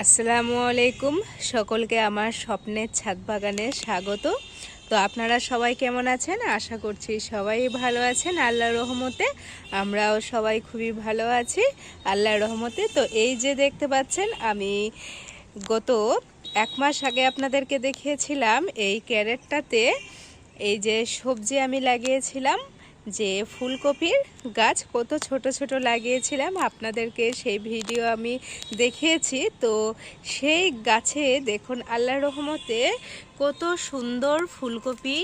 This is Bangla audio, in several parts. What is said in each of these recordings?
আসসালামু আলাইকুম সকলকে আমার স্বপ্নের ছাদ বাগানে স্বাগত। তো আপনারা সবাই কেমন আছেন? আশা করছি সবাই ভালো আছেন আল্লাহর রহমতে। আমরাও সবাই খুবই ভালো আছি আল্লাহর রহমতে। তো এই যে দেখতে পাচ্ছেন, আমি গত 1 মাস আগে আপনাদেরকে দেখিয়েছিলাম এই ক্যারেটটাতে এই যে সবজি আমি লাগিয়েছিলাম, যে ফুলকপির গাছ কত ছোট ছোট লাগিয়েছিলাম, আপনাদেরকে সেই ভিডিও আমি দেখিয়েছি। তো সেই গাছে দেখুন আল্লাহর রহমতে কত সুন্দর ফুলকপি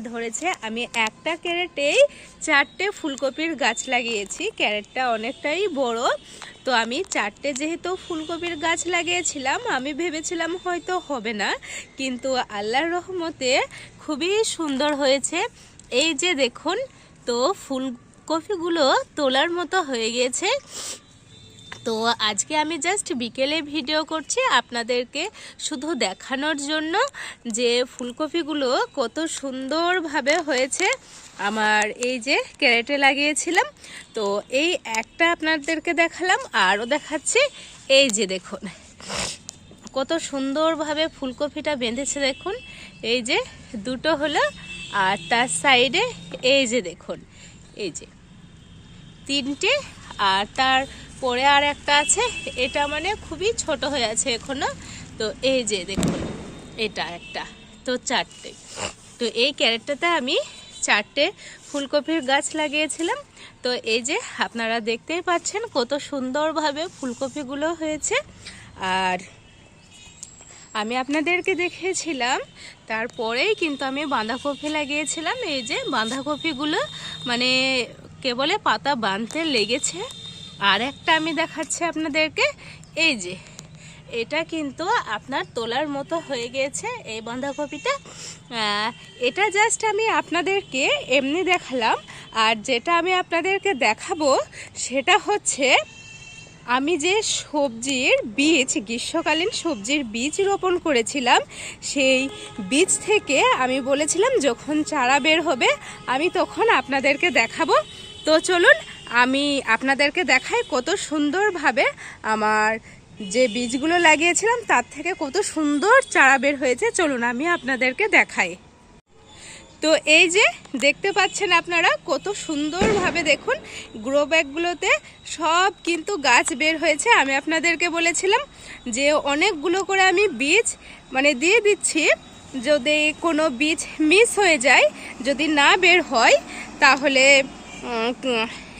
ধরেছে। আমি একটা ক্যারেটেই 4টে ফুলকপির গাছ লাগিয়েছি। ক্যারেটটা অনেকটাই বড়, তো আমি 4টে যেহেতু ফুলকপির গাছ লাগিয়েছিলাম, আমি ভেবেছিলাম হয়তো হবে না, কিন্তু আল্লাহর রহমতে খুবই সুন্দর হয়েছে। এই যে দেখুন, তো ফুলকপিগুলো তোলার মতো হয়ে গেছে। তো আজকে আমি জাস্ট বিকেলে ভিডিও করছি আপনাদেরকে শুধু দেখানোর জন্য যে ফুলকপিগুলো কত সুন্দরভাবে হয়েছে। আমার এই যে ক্যারেটে লাগিয়েছিলাম, তো এই একটা আপনাদেরকে দেখালাম, আরও দেখাচ্ছি। এই যে দেখুন কত সুন্দরভাবে ফুলকপিটা বেঁধেছে, দেখুন এই যে দুটো হলো, আর তার সাইডে এই যে দেখুন এই যে 3টে, আর তার পরে আর একটা আছে, এটা খুবই ছোট হয়ে আছে এখনো। তো এই যে দেখুন এটা একটা, তো 4টে। তো এই ক্যারেটটাতে আমি 4টে ফুলকপির গাছ লাগিয়েছিলাম। তো এই যে আপনারা দেখতেই পাচ্ছেন কত সুন্দরভাবে ফুলকপিগুলো হয়েছে। আর আমি আপনাদেরকে দেখিয়েছিলাম, তারপরেই কিন্তু আমি বাঁধাকপি লাগিয়েছিলাম। এই যে বাঁধাকপিগুলো কেবলে পাতা বাঁধতে লেগেছে। আর একটা আমি দেখাচ্ছি আপনাদেরকে, এই যে এটা কিন্তু আপনার তোলার মতো হয়ে গেছে এই বাঁধাকপিটা। এটা জাস্ট আমি আপনাদেরকে এমনি দেখালাম। আর যেটা আমি আপনাদেরকে দেখাবো সেটা হচ্ছে, আমি যে সবজির বীজ, গ্রীষ্মকালীন সবজির বীজ রোপণ করেছিলাম, সেই বীজ থেকে আমি বলেছিলাম যখন চারা বের হবে আমি তখন আপনাদেরকে দেখাবো। তো চলুন আমি আপনাদেরকে দেখাই কত সুন্দরভাবে আমার যে বীজগুলো লাগিয়েছিলাম তার থেকে কত সুন্দর চারা বের হয়েছে। চলুন আমি আপনাদেরকে দেখাই। তো এই যে দেখতে পাচ্ছেন আপনারা কত সুন্দরভাবে, দেখুন গ্রো ব্যাগগুলোতে সব কিন্তু গাছ বের হয়েছে। আমি আপনাদেরকে বলেছিলাম যে অনেকগুলো করে আমি বীজ দিয়ে দিচ্ছি, যদি কোনো বীজ মিস হয়ে যায়, যদি না বের হয় তাহলে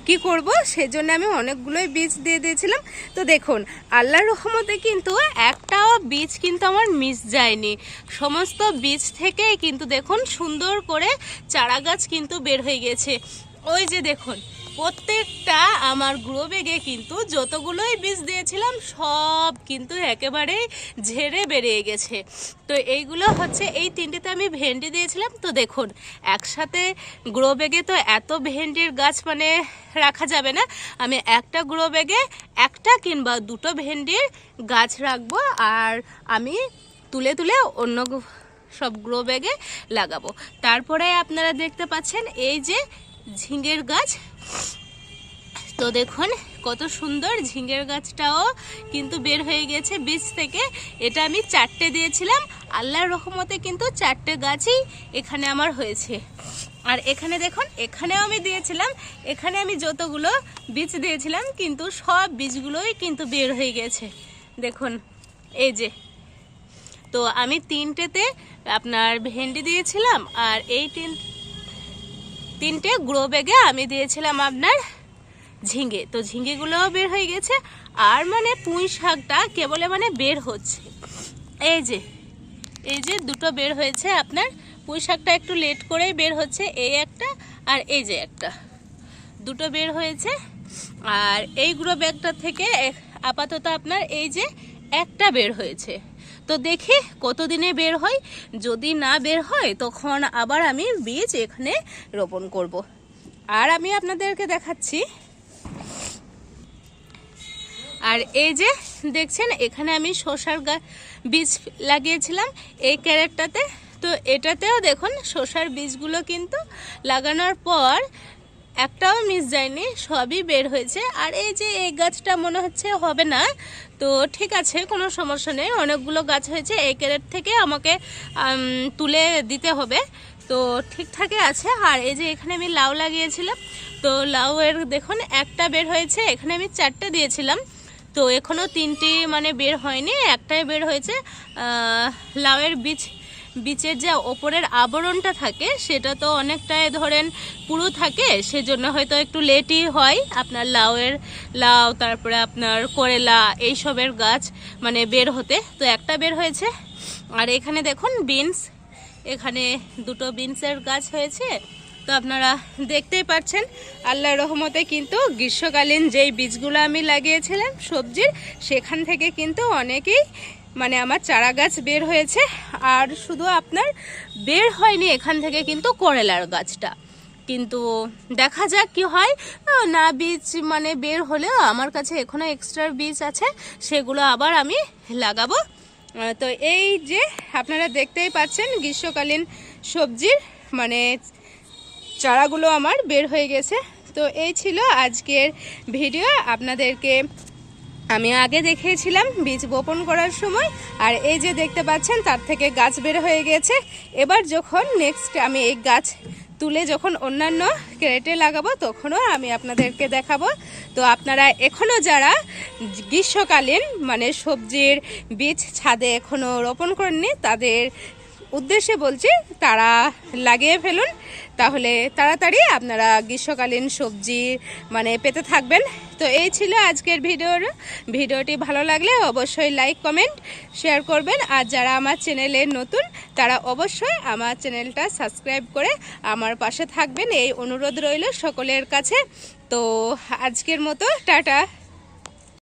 কি করব, সেজন্য আমি অনেকগুলোই বীজ দিয়ে দিয়েছিলাম। তো দেখুন আল্লাহর রহমতে কিন্তু একটাও বীজ কিন্তু আমার মিস যায়নি। সমস্ত বীজ থেকেই কিন্তু দেখুন সুন্দর করে চারা গাছ কিন্তু বের হয়ে গেছে। ওই যে দেখুন প্রত্যেকটা আমার গ্রো ব্যাগে কিন্তু যতগুলোই বীজ দিয়েছিলাম সব কিন্তু একেবারেই ঝেড়ে বেরিয়ে গেছে। তো এইগুলো হচ্ছে, এই 3টেতে আমি ভেন্ডি দিয়েছিলাম। তো দেখুন একসাথে গ্রো ব্যাগে তো এত ভেন্ডির গাছ রাখা যাবে না, আমি একটা গ্রো ব্যাগে একটা কিংবা 2টো ভেন্ডির গাছ রাখবো, আর আমি তুলে তুলে অন্য সব গ্রো ব্যাগে লাগাবো। তারপরে আপনারা দেখতে পাচ্ছেন এই যে ঝিঙের গাছ। তো দেখুন কত সুন্দর ঝিঙের গাছটাও কিন্তু বের হয়ে গেছে বীজ থেকে। এটা আমি 4টে দিয়েছিলাম, আল্লাহর রহমতে কিন্তু 4টে গাছই এখানে আমার হয়েছে। আর এখানে দেখুন এখানেও আমি দিয়েছিলাম, এখানে আমি যতগুলো বীজ দিয়েছিলাম কিন্তু সব বীজগুলোই কিন্তু বের হয়ে গেছে দেখুন এই যে। তো আমি 3টেতে আপনার ভেন্ডি দিয়েছিলাম, আর এই 3টে গ্রো ব্যাগে আমি দিয়েছিলাম আপনার ঝিঙে। তো ঝিঙেগুলোও বের হয়ে গেছে। আর পুঁই শাকটা কেবলে বের হচ্ছে। এই যে 2টো বের হয়েছে আপনার, পুঁই শাকটা একটু লেট করেই বের হচ্ছে, এই একটা আর এই যে একটা, 2টো বের হয়েছে। আর এই গ্রো ব্যাগটা থেকে আপাতত আপনার এই যে একটা বের হয়েছে। তো দেখি কতদিনে বের হয়, যদি না বের হয় তখন আবার আমি বীজ এখানে রোপণ করব। আর আমি আপনাদেরকে দেখাচ্ছি, আর এই যে দেখছেন এখানে আমি শসার বীজ লাগিয়েছিলাম এই ক্যারেটটাতে। তো এটাতেও দেখুন শসার বীজগুলো কিন্তু লাগানোর পর একটাও মিস যায়নি, সবই বের হয়েছে। আর এই যে এই গাছটা মনে হচ্ছে হবে না, তো ঠিক আছে, কোনো সমস্যা নেই, অনেকগুলো গাছ হয়েছে, এই ক্যারেট থেকে আমাকে তুলে দিতে হবে, তো ঠিকঠাকই আছে। আর এই যে এখানে আমি লাউ লাগিয়েছিলাম, তো লাউয়ের দেখুন একটা বের হয়েছে, এখানে আমি 4টে দিয়েছিলাম, তো এখনও 3টি মানে বের হয়নি, একটাই বের হয়েছে। লাউয়ের বীজের যে ওপরের আবরণটা থাকে সেটা তো অনেকটাই ধরেন পুরো থাকে, সেজন্য হয়তো একটু লেটই হয় আপনার লাউ, তারপরে আপনার করেলা এইসবের গাছ মানে বের হতে। তো একটা বের হয়েছে। আর এখানে দেখুন বিনস, এখানে 2টো বিনসের গাছ হয়েছে। তো আপনারা দেখতেই পাচ্ছেন আল্লাহর রহমতে কিন্তু গ্রীষ্মকালীন যেই বীজগুলো আমি লাগিয়েছিলাম সবজির, সেখান থেকে কিন্তু অনেকেই মানে আমার চারা গাছ বের হয়েছে। আর শুধু আপনার বের হয়নি এখান থেকে কিন্তু করলার গাছটা, কিন্তু দেখা যাক কি হয়। না বীজ মানে বের হলেও আমার কাছে এখনো এক্সট্রা বীজ আছে, সেগুলো আবার আমি লাগাবো। তো এই যে আপনারা দেখতেই পাচ্ছেন গ্রীষ্মকালীন সবজির মানে চারাগুলো আমার বের হয়ে গেছে। তো এই ছিল আজকের ভিডিও। আপনাদেরকে আমি আগে দেখিয়েছিলাম বীজ বপন করার সময়, আর এই যে দেখতে পাচ্ছেন তার থেকে গাছ বের হয়ে গেছে। এবার যখন নেক্সট আমি এই গাছ তুলে যখন অন্যান্য ক্রেটে লাগাবো তখনও আমি আপনাদেরকে দেখাবো। তো আপনারা এখনও যারা গ্রীষ্মকালীন মানে সবজির বীজ ছাদে এখনও রোপণ করেননি তাদের উদ্দেশ্যে বলছি, তারা লাগিয়ে ফেলুন, তাহলে তাড়াতাড়ি আপনারা গ্রীষ্মকালীন সবজি মানে পেতে থাকবেন। তো এই ছিল আজকের ভিডিওটি ভালো লাগলে অবশ্যই লাইক কমেন্ট শেয়ার করবেন। আর যারা আমার চ্যানেলে নতুন তারা অবশ্যই আমার চ্যানেলটা সাবস্ক্রাইব করে আমার পাশে থাকবেন, এই অনুরোধ রইল সকলের কাছে। তো আজকের মতো টাটা।